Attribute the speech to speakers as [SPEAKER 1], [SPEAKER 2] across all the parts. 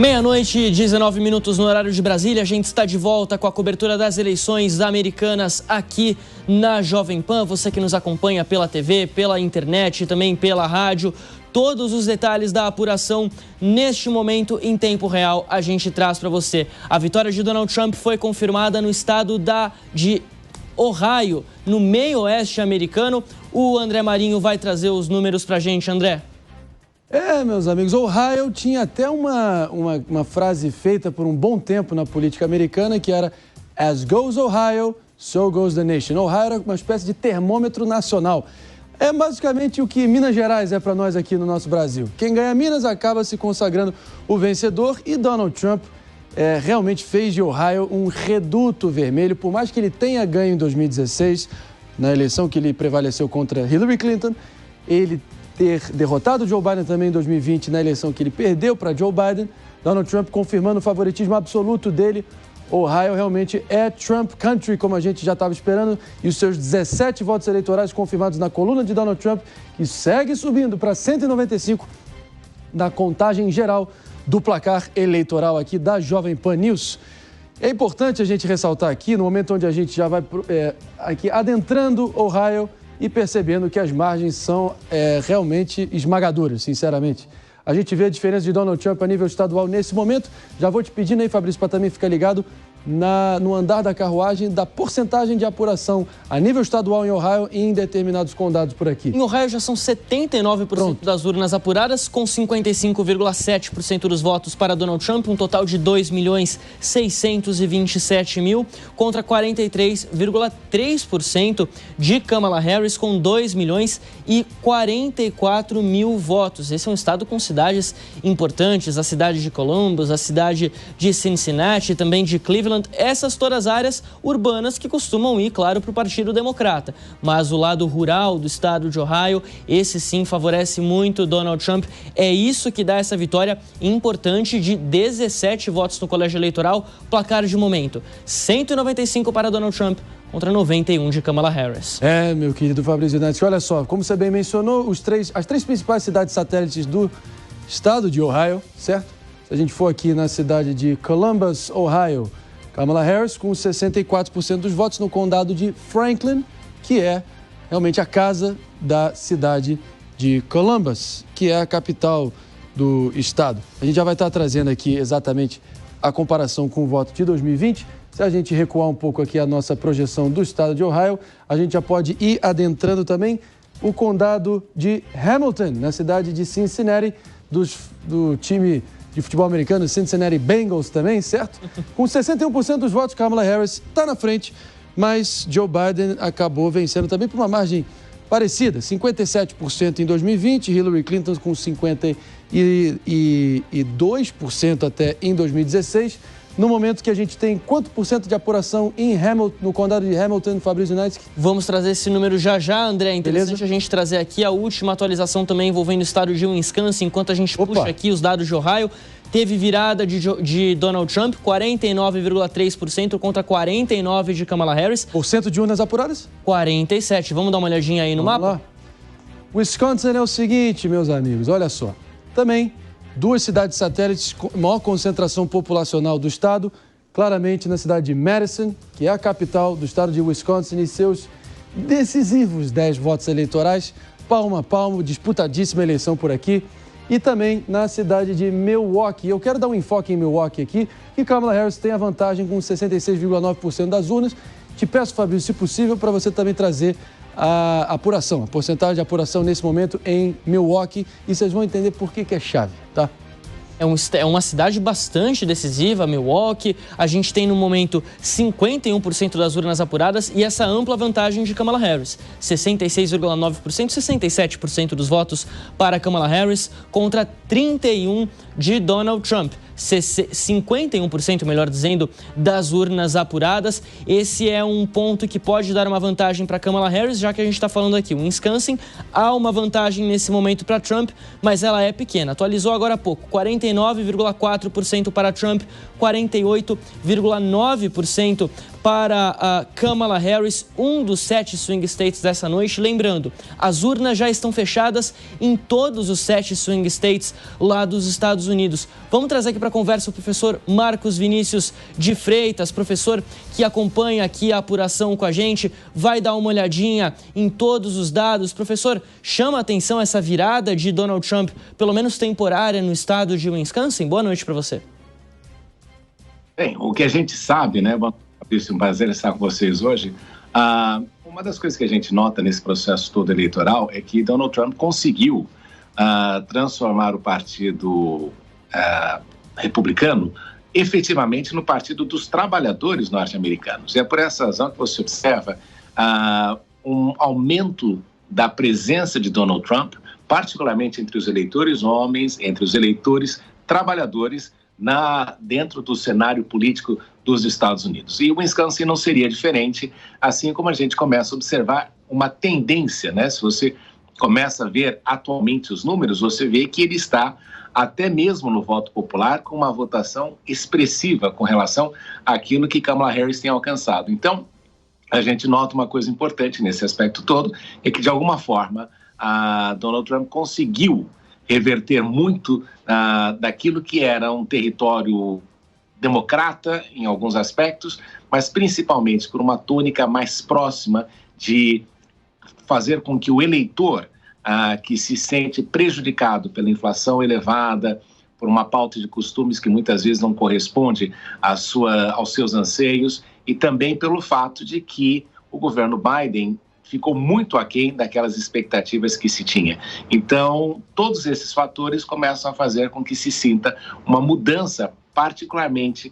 [SPEAKER 1] Meia-noite, 19 minutos no horário de Brasília. A gente está de volta com a cobertura das eleições americanas aqui na Jovem Pan. Você que nos acompanha pela TV, pela internet e também pela rádio. Todos os detalhes da apuração neste momento em tempo real a gente traz para você. A vitória de Donald Trump foi confirmada no estado de Ohio, no meio oeste americano. O André Marinho vai trazer os números para a gente, André.
[SPEAKER 2] Meus amigos, Ohio tinha até uma frase feita por um bom tempo na política americana que era "As goes Ohio, so goes the nation". Ohio era uma espécie de termômetro nacional. É basicamente o que Minas Gerais é para nós aqui no nosso Brasil. Quem ganha Minas acaba se consagrando o vencedor e Donald Trump realmente fez de Ohio um reduto vermelho. Por mais que ele tenha ganho em 2016, na eleição que ele prevaleceu contra Hillary Clinton, ele ter derrotado Joe Biden também em 2020 na eleição que ele perdeu para Joe Biden, Donald Trump confirmando o favoritismo absoluto dele. Ohio realmente é Trump Country, como a gente já estava esperando, e os seus 17 votos eleitorais confirmados na coluna de Donald Trump, que segue subindo para 195 na contagem geral do placar eleitoral aqui da Jovem Pan News. É importante a gente ressaltar aqui, no momento onde a gente já vai aqui adentrando Ohio e percebendo que as margens são realmente esmagadoras, sinceramente. A gente vê a diferença de Donald Trump a nível estadual nesse momento. Já vou te pedindo aí, Fabrício, para também ficar ligado no andar da carruagem da porcentagem de apuração a nível estadual em Ohio e em determinados condados por aqui.
[SPEAKER 1] Em Ohio já são 79% das urnas apuradas, com 55,7% dos votos para Donald Trump, um total de 2.627.000, contra 43,3% de Kamala Harris, com 2.044.000 votos. Esse é um estado com cidades importantes, a cidade de Columbus, a cidade de Cincinnati, também de Cleveland. Essas todas áreas urbanas que costumam ir, claro, para o Partido Democrata. Mas o lado rural do estado de Ohio, esse sim favorece muito Donald Trump. É isso que dá essa vitória importante de 17 votos no colégio eleitoral. Placar de momento, 195 para Donald Trump contra 91 de Kamala Harris.
[SPEAKER 2] Meu querido Fabrício Neto, olha só, como você bem mencionou, as três principais cidades satélites do estado de Ohio, certo? Se a gente for aqui na cidade de Columbus, Ohio, Kamala Harris com 64% dos votos no condado de Franklin, que é realmente a casa da cidade de Columbus, que é a capital do estado. A gente já vai estar trazendo aqui exatamente a comparação com o voto de 2020. Se a gente recuar um pouco aqui a nossa projeção do estado de Ohio, a gente já pode ir adentrando também o condado de Hamilton, na cidade de Cincinnati, do time de futebol americano, Cincinnati Bengals também, certo? Com 61% dos votos, Kamala Harris está na frente, mas Joe Biden acabou vencendo também por uma margem parecida, 57% em 2020, Hillary Clinton com 52% até em 2016. No momento que a gente tem quanto por cento de apuração em Hamilton, no condado de Hamilton, Fabrício Neto?
[SPEAKER 1] Vamos trazer esse número já, André. É interessante. Beleza? A gente trazer aqui a última atualização também envolvendo o estado de Wisconsin, enquanto a gente puxa aqui os dados de Ohio. Teve virada de Donald Trump, 49,3% contra 49% de Kamala Harris.
[SPEAKER 2] Porcento de urnas apuradas?
[SPEAKER 1] 47%. Vamos dar uma olhadinha aí no mapa?
[SPEAKER 2] Lá. Wisconsin é o seguinte, meus amigos, olha só. Também duas cidades satélites com maior concentração populacional do estado, claramente na cidade de Madison, que é a capital do estado de Wisconsin, e seus decisivos 10 votos eleitorais, palmo a palmo, disputadíssima eleição por aqui, e também na cidade de Milwaukee. Eu quero dar um enfoque em Milwaukee aqui, que Kamala Harris tem a vantagem com 66,9% das urnas. Te peço, Fabrício, se possível, para você também trazer a apuração, a porcentagem de apuração nesse momento em Milwaukee, e vocês vão entender por que é chave, tá?
[SPEAKER 1] É uma cidade bastante decisiva, Milwaukee. A gente tem no momento 51% das urnas apuradas e essa ampla vantagem de Kamala Harris. 66,9%, 67% dos votos para Kamala Harris contra 31% de Donald Trump. 51%, melhor dizendo, das urnas apuradas. Esse é um ponto que pode dar uma vantagem para Kamala Harris, já que a gente está falando aqui. O Wisconsin há uma vantagem nesse momento para Trump, mas ela é pequena. Atualizou agora há pouco, 49,4% para Trump, 48,9% para a Kamala Harris, um dos 7 swing states dessa noite. Lembrando, as urnas já estão fechadas em todos os 7 swing states lá dos Estados Unidos. Vamos trazer aqui para a conversa o professor Marcos Vinícius de Freitas, professor que acompanha aqui a apuração com a gente, vai dar uma olhadinha em todos os dados. Professor, chama a atenção essa virada de Donald Trump, pelo menos temporária, no estado de Wisconsin? Boa noite para você.
[SPEAKER 3] Bem, o que a gente sabe, né, Fabrício, um prazer estar com vocês hoje. Uma das coisas que a gente nota nesse processo todo eleitoral é que Donald Trump conseguiu transformar o partido republicano efetivamente no partido dos trabalhadores norte-americanos. E é por essa razão que você observa um aumento da presença de Donald Trump, particularmente entre os eleitores homens, entre os eleitores trabalhadores, dentro do cenário político dos Estados Unidos. E o Wisconsin não seria diferente, assim como a gente começa a observar uma tendência, né? Se você começa a ver atualmente os números, você vê que ele está, até mesmo no voto popular, com uma votação expressiva com relação àquilo que Kamala Harris tem alcançado. Então, a gente nota uma coisa importante nesse aspecto todo, é que, de alguma forma, Donald Trump conseguiu reverter muito daquilo que era um território democrata em alguns aspectos, mas principalmente por uma tônica mais próxima de fazer com que o eleitor que se sente prejudicado pela inflação elevada, por uma pauta de costumes que muitas vezes não corresponde aos seus anseios, e também pelo fato de que o governo Biden ficou muito aquém daquelas expectativas que se tinha. Então, todos esses fatores começam a fazer com que se sinta uma mudança, particularmente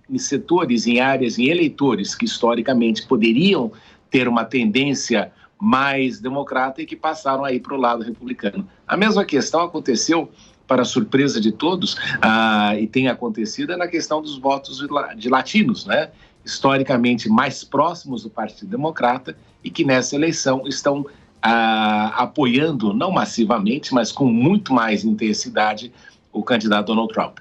[SPEAKER 3] em setores, em áreas, em eleitores que historicamente poderiam ter uma tendência mais democrata e que passaram aí para o lado republicano. A mesma questão aconteceu, para surpresa de todos, e tem acontecido, na questão dos votos de latinos, né? Historicamente mais próximos do Partido Democrata e que nessa eleição estão apoiando, não massivamente, mas com muito mais intensidade, o candidato Donald Trump.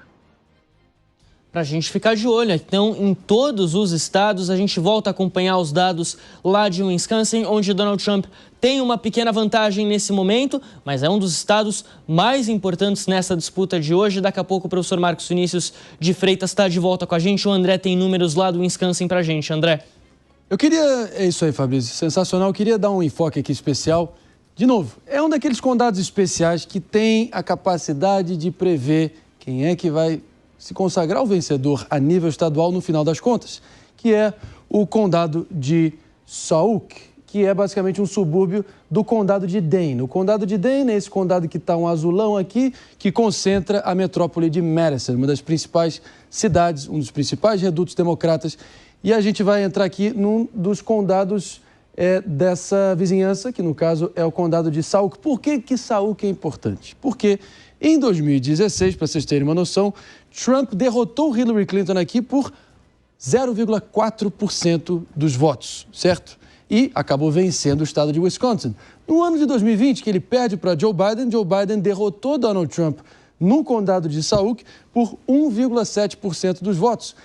[SPEAKER 1] Para a gente ficar de olho, então, em todos os estados, a gente volta a acompanhar os dados lá de Wisconsin, onde Donald Trump tem uma pequena vantagem nesse momento, mas é um dos estados mais importantes nessa disputa de hoje. Daqui a pouco o professor Marcos Vinícius de Freitas está de volta com a gente. O André tem números lá do Wisconsin para a gente. André.
[SPEAKER 2] É isso aí, Fabrício, sensacional. Eu queria dar um enfoque aqui especial. De novo, é um daqueles condados especiais que tem a capacidade de prever quem é que vai se consagrar o vencedor a nível estadual no final das contas, que é o condado de Sauk, que é basicamente um subúrbio do condado de Dane. O condado de Dane é esse condado que está um azulão aqui, que concentra a metrópole de Madison, uma das principais cidades, um dos principais redutos democratas. E a gente vai entrar aqui num dos condados dessa vizinhança, que no caso é o condado de Sauk. Por que Sauk é importante? Porque em 2016, para vocês terem uma noção, Trump derrotou Hillary Clinton aqui por 0,4% dos votos, certo? E acabou vencendo o estado de Wisconsin. No ano de 2020, que ele perde para Joe Biden derrotou Donald Trump no condado de Sauk por 1,7% dos votos.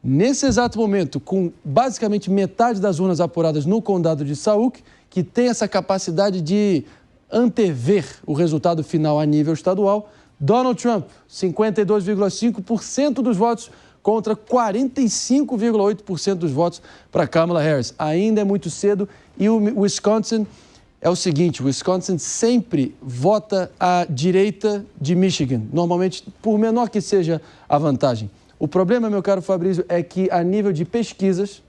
[SPEAKER 2] Nesse exato momento, com basicamente metade das urnas apuradas no condado de Sauk, que tem essa capacidade de antever o resultado final a nível estadual, Donald Trump, 52,5% dos votos contra 45,8% dos votos para Kamala Harris. Ainda é muito cedo e o Wisconsin é o seguinte, o Wisconsin sempre vota à direita de Michigan, normalmente por menor que seja a vantagem. O problema, meu caro Fabrício, é que a nível de pesquisas,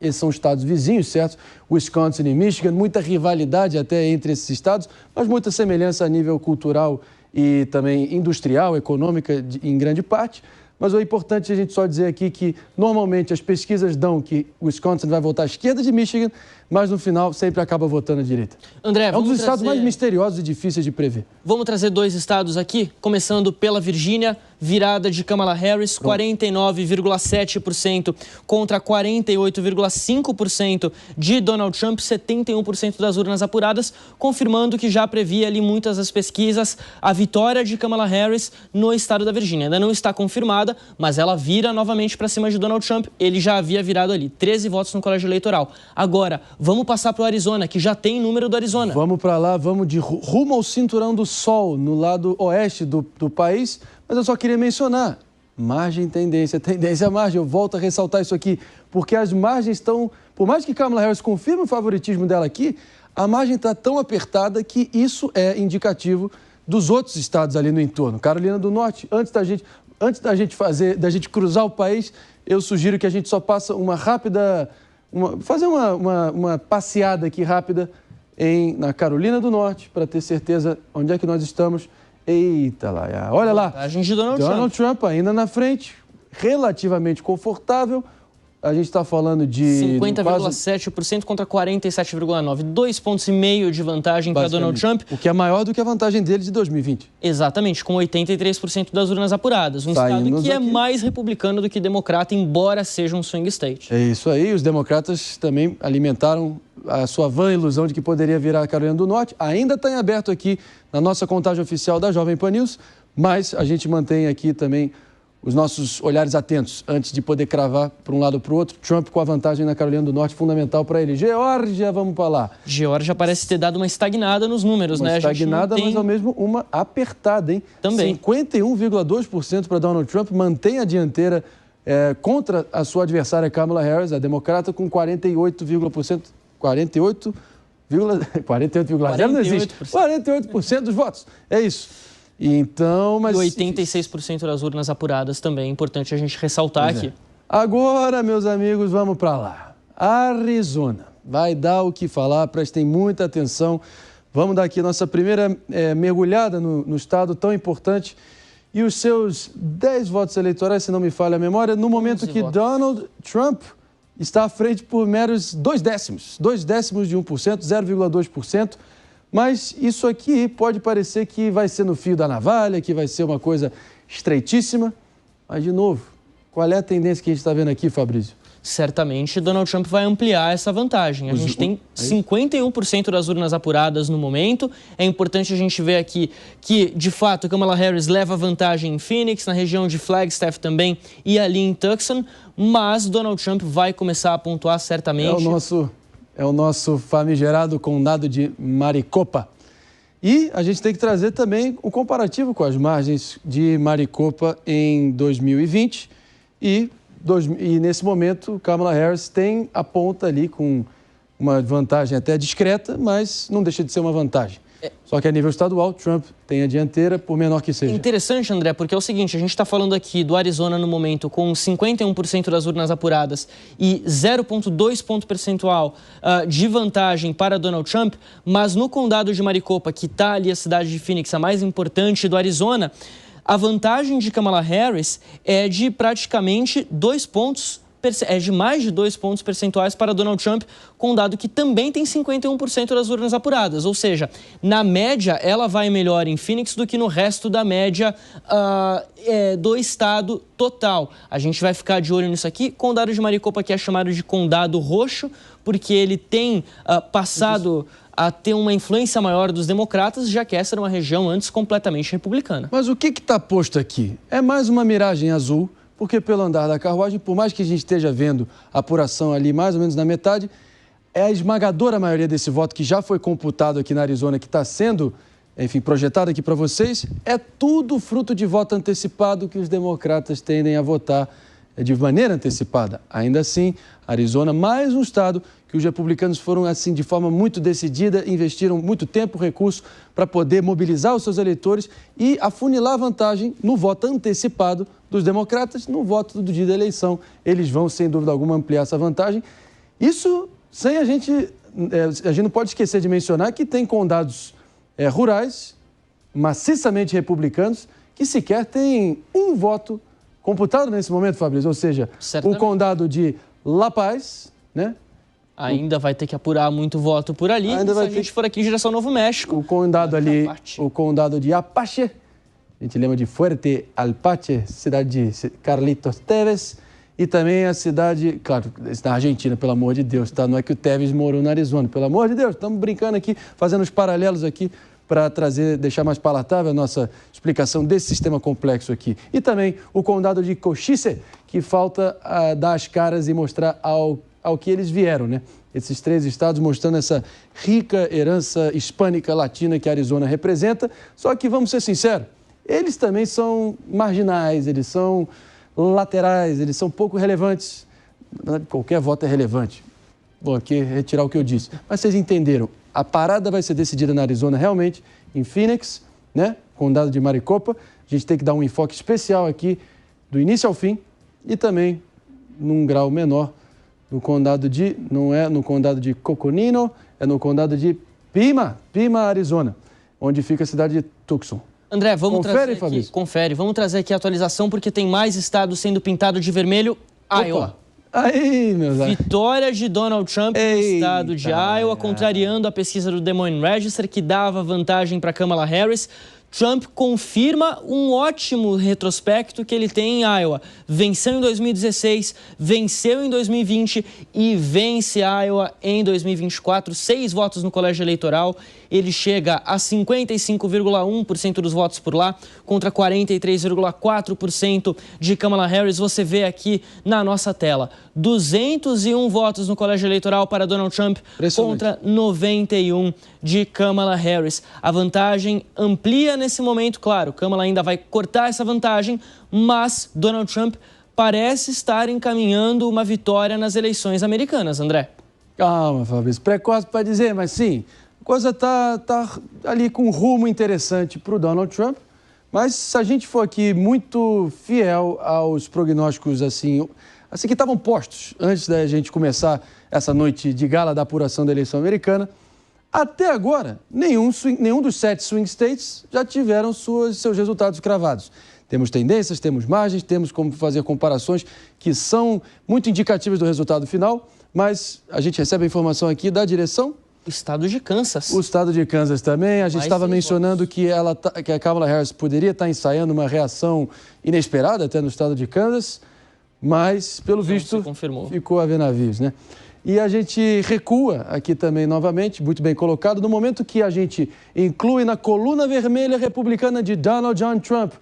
[SPEAKER 2] esses são estados vizinhos, certo? Wisconsin e Michigan, muita rivalidade até entre esses estados, mas muita semelhança a nível cultural e também industrial, econômica, em grande parte. Mas o importante é a gente só dizer aqui que, normalmente, as pesquisas dão que Wisconsin vai votar à esquerda de Michigan, mas no final sempre acaba votando à direita.
[SPEAKER 1] André,
[SPEAKER 2] é um dos estados mais misteriosos e difíceis de prever.
[SPEAKER 1] Vamos trazer dois estados aqui, começando pela Virgínia, virada de Kamala Harris, 49,7% contra 48,5% de Donald Trump, 71% das urnas apuradas, confirmando que já previa ali muitas das pesquisas a vitória de Kamala Harris no estado da Virgínia. Ainda não está confirmada, mas ela vira novamente para cima de Donald Trump. Ele já havia virado ali 13 votos no colégio eleitoral. Agora, vamos passar para o Arizona, que já tem número do Arizona.
[SPEAKER 2] Vamos para lá, vamos de rumo ao cinturão do sol, no lado oeste do país. Mas eu só queria mencionar, margem, tendência, tendência, margem. Eu volto a ressaltar isso aqui, porque as margens estão... Por mais que Kamala Harris confirme o favoritismo dela aqui, a margem está tão apertada que isso é indicativo dos outros estados ali no entorno. Carolina do Norte, antes da gente cruzar o país, eu sugiro que a gente só passe uma rápida... fazer uma passeada aqui rápida na Carolina do Norte, para ter certeza onde é que nós estamos. Eita lá, olha lá.
[SPEAKER 1] A gente de Donald
[SPEAKER 2] Trump ainda na frente, relativamente confortável. A gente está falando de...
[SPEAKER 1] 50,7% contra 47,9%. 2,5 pontos de vantagem para Donald Trump.
[SPEAKER 2] O que é maior do que a vantagem dele de 2020.
[SPEAKER 1] Exatamente, com 83% das urnas apuradas. Um estado que é mais republicano do que democrata, embora seja um swing state.
[SPEAKER 2] É isso aí. Os democratas também alimentaram a sua vã ilusão de que poderia virar a Carolina do Norte. Ainda está em aberto aqui na nossa contagem oficial da Jovem Pan News, mas a gente mantém aqui também os nossos olhares atentos antes de poder cravar para um lado ou para o outro. Trump com a vantagem na Carolina do Norte, fundamental para ele. Geórgia, vamos para lá.
[SPEAKER 1] Geórgia parece ter dado uma estagnada nos números, né?
[SPEAKER 2] Estagnada, mas ao mesmo uma apertada, hein?
[SPEAKER 1] Também.
[SPEAKER 2] 51,2% para Donald Trump, mantém a dianteira contra a sua adversária Kamala Harris, a democrata, com 48,0% não existe. 48% dos votos. É isso. Então, mas...
[SPEAKER 1] E 86% das urnas apuradas também. É importante a gente ressaltar aqui.
[SPEAKER 2] Agora, meus amigos, vamos para lá. Arizona. Vai dar o que falar, prestem muita atenção. Vamos dar aqui nossa primeira mergulhada no estado tão importante. E os seus 10 votos eleitorais, se não me falha a memória, no momento que Donald Trump está à frente por meros 0,2 de 1%, 0,2%. Mas isso aqui pode parecer que vai ser no fio da navalha, que vai ser uma coisa estreitíssima. Mas, de novo, qual é a tendência que a gente está vendo aqui, Fabrício?
[SPEAKER 1] Certamente, Donald Trump vai ampliar essa vantagem. A gente tem 51% das urnas apuradas no momento. É importante a gente ver aqui que, de fato, Kamala Harris leva vantagem em Phoenix, na região de Flagstaff também e ali em Tucson. Mas Donald Trump vai começar a pontuar certamente.
[SPEAKER 2] É o nosso famigerado condado de Maricopa. E a gente tem que trazer também o comparativo com as margens de Maricopa em 2020. E nesse momento, Kamala Harris tem a ponta ali com uma vantagem até discreta, mas não deixa de ser uma vantagem. Só que a nível estadual, Trump tem a dianteira, por menor que seja.
[SPEAKER 1] Interessante, André, porque é o seguinte, a gente está falando aqui do Arizona no momento com 51% das urnas apuradas e 0,2 ponto percentual de vantagem para Donald Trump, mas no condado de Maricopa, que está ali a cidade de Phoenix, a mais importante do Arizona, a vantagem de Kamala Harris é de praticamente 2 pontos de mais de 2 pontos percentuais para Donald Trump, condado que também tem 51% das urnas apuradas. Ou seja, na média, ela vai melhor em Phoenix do que no resto da média do estado total. A gente vai ficar de olho nisso aqui. Condado de Maricopa, que é chamado de Condado Roxo, porque ele tem passado a ter uma influência maior dos democratas, já que essa era uma região antes completamente republicana.
[SPEAKER 2] Mas o que está posto aqui? É mais uma miragem azul, porque pelo andar da carruagem, por mais que a gente esteja vendo a apuração ali mais ou menos na metade, é a esmagadora maioria desse voto que já foi computado aqui na Arizona, que está sendo, enfim, projetado aqui para vocês, é tudo fruto de voto antecipado que os democratas tendem a votar de maneira antecipada. Ainda assim, Arizona, mais um estado que os republicanos foram, assim, de forma muito decidida, investiram muito tempo, recurso para poder mobilizar os seus eleitores e afunilar a vantagem no voto antecipado dos democratas no voto do dia da eleição. Eles vão, sem dúvida alguma, ampliar essa vantagem. Isso sem a gente não pode esquecer de mencionar que tem condados rurais, maciçamente republicanos, que sequer têm um voto computado nesse momento, Fabrício. Ou seja, o condado de La Paz, né?
[SPEAKER 1] Ainda vai ter que apurar muito voto por ali. Se a gente for aqui em direção ao Novo México.
[SPEAKER 2] O condado ali, o condado de Apache, a gente lembra de Fuerte Apache, cidade de Carlitos Tevez, e também a cidade, claro, da Argentina, pelo amor de Deus, tá? Não é que o Tevez morou na Arizona, pelo amor de Deus, estamos brincando aqui, fazendo os paralelos aqui para deixar mais palatável a nossa explicação desse sistema complexo aqui. E também o condado de Cochise, que falta dar as caras e mostrar ao que eles vieram, né? Esses 3 estados mostrando essa rica herança hispânica latina que a Arizona representa. Só que, vamos ser sinceros, eles também são marginais, eles são laterais, eles são pouco relevantes. Na verdade, qualquer voto é relevante. Vou aqui retirar o que eu disse. Mas vocês entenderam, a parada vai ser decidida na Arizona realmente, em Phoenix, né? Condado de Maricopa. A gente tem que dar um enfoque especial aqui, do início ao fim, e também, num grau menor, no condado de, não é no condado de Coconino, é no condado de Pima, Arizona, onde fica a cidade de Tucson.
[SPEAKER 1] André, vamos
[SPEAKER 2] Confere,
[SPEAKER 1] trazer aqui, confere, vamos trazer aqui a atualização, porque tem mais estados sendo pintados de vermelho. Iowa.
[SPEAKER 2] Aí, meus amigos.
[SPEAKER 1] Vitória de Donald Trump no estado de Iowa, contrariando a pesquisa do Des Moines Register, que dava vantagem para Kamala Harris. Trump confirma um ótimo retrospecto que ele tem em Iowa. Venceu em 2016, venceu em 2020 e vence Iowa em 2024. 6 votos no colégio eleitoral. Ele chega a 55,1% dos votos por lá, contra 43,4% de Kamala Harris. Você vê aqui na nossa tela. 201 votos no colégio eleitoral para Donald Trump, contra 91 de Kamala Harris. A vantagem amplia nesse momento, claro. Kamala ainda vai cortar essa vantagem, mas Donald Trump parece estar encaminhando uma vitória nas eleições americanas, André.
[SPEAKER 2] Calma, Fabrício. Precoce para dizer, mas sim, a coisa está ali com um rumo interessante para o Donald Trump. Mas se a gente for aqui muito fiel aos prognósticos assim que estavam postos antes da gente começar essa noite de gala da apuração da eleição americana, até agora, nenhum dos 7 swing states já tiveram seus resultados cravados. Temos tendências, temos margens, temos como fazer comparações que são muito indicativas do resultado final, mas a gente recebe a informação aqui da direção.
[SPEAKER 1] O estado de Kansas.
[SPEAKER 2] O estado de Kansas também. A gente estava mencionando que a Kamala Harris poderia estar ensaiando uma reação inesperada até no estado de Kansas, mas, pelo visto, ficou a ver navios, né? E a gente recua aqui também novamente, muito bem colocado, no momento que a gente inclui na coluna vermelha republicana de Donald John Trump,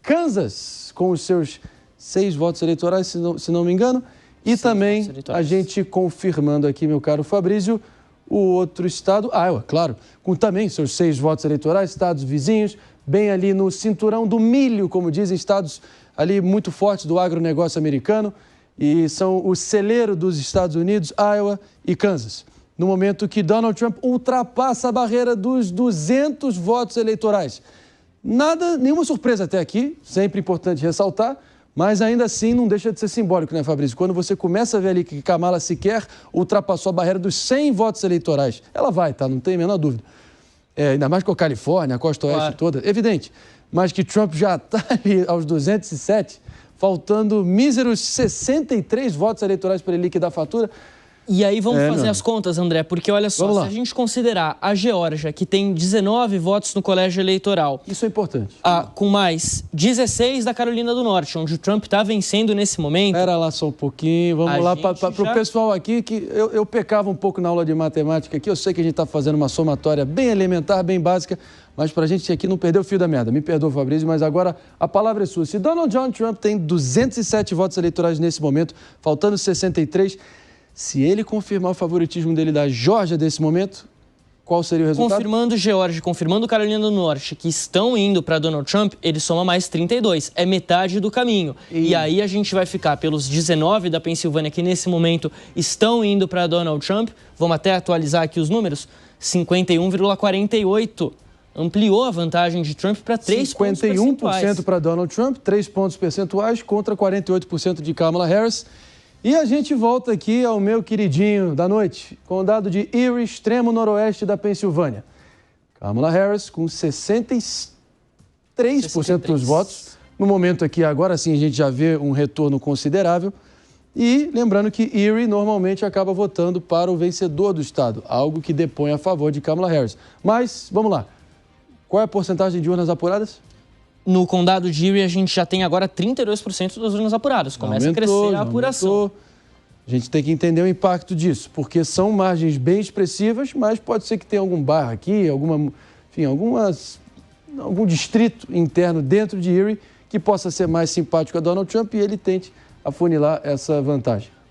[SPEAKER 2] Kansas, com os seus 6 votos eleitorais, se não me engano, e também a gente confirmando aqui, meu caro Fabrício, o outro estado, Iowa, claro, com também seus 6 votos eleitorais, estados vizinhos, bem ali no cinturão do milho, como dizem, estados ali muito fortes do agronegócio americano, e são o celeiro dos Estados Unidos, Iowa e Kansas. No momento que Donald Trump ultrapassa a barreira dos 200 votos eleitorais. Nenhuma surpresa até aqui, sempre importante ressaltar, mas ainda assim não deixa de ser simbólico, né, Fabrício? Quando você começa a ver ali que Kamala sequer ultrapassou a barreira dos 100 votos eleitorais. Ela vai, tá? Não tem a menor dúvida. Ainda mais com a Califórnia, a costa oeste toda, evidente. Mas que Trump já está ali aos 207, faltando míseros 63 votos eleitorais para ele liquidar a fatura.
[SPEAKER 1] E aí vamos fazer as contas, André, porque olha só, se a gente considerar a Geórgia, que tem 19 votos no colégio eleitoral...
[SPEAKER 2] Isso é importante.
[SPEAKER 1] Com mais 16 da Carolina do Norte, onde o Trump está vencendo nesse momento...
[SPEAKER 2] Espera lá só um pouquinho, vamos lá para o pessoal aqui, que eu pecava um pouco na aula de matemática aqui, eu sei que a gente está fazendo uma somatória bem elementar, bem básica, mas para a gente aqui não perder o fio da meada. Me perdoa, Fabrício, mas agora a palavra é sua. Se Donald John Trump tem 207 votos eleitorais nesse momento, faltando 63... Se ele confirmar o favoritismo dele da Geórgia desse momento, qual seria o resultado?
[SPEAKER 1] Confirmando Geórgia, confirmando Carolina do Norte, que estão indo para Donald Trump, ele soma mais 32. É metade do caminho. E aí a gente vai ficar pelos 19 da Pensilvânia, que nesse momento estão indo para Donald Trump. Vamos até atualizar aqui os números. 51,48. Ampliou a vantagem de Trump para 3 pontos percentuais.
[SPEAKER 2] 51% para Donald Trump, 3 pontos percentuais contra 48% de Kamala Harris. E a gente volta aqui ao meu queridinho da noite, condado de Erie, extremo noroeste da Pensilvânia. Kamala Harris com 63% dos votos. No momento aqui, agora sim, a gente já vê um retorno considerável. E lembrando que Erie normalmente acaba votando para o vencedor do estado, algo que depõe a favor de Kamala Harris. Mas, vamos lá, qual é a porcentagem de urnas apuradas?
[SPEAKER 1] No condado de Erie, a gente já tem agora 32% das urnas apuradas. Começa a crescer a apuração.
[SPEAKER 2] A gente tem que entender o impacto disso, porque são margens bem expressivas, mas pode ser que tenha algum bairro aqui, algum distrito interno dentro de Erie que possa ser mais simpático a Donald Trump e ele tente afunilar essa vantagem.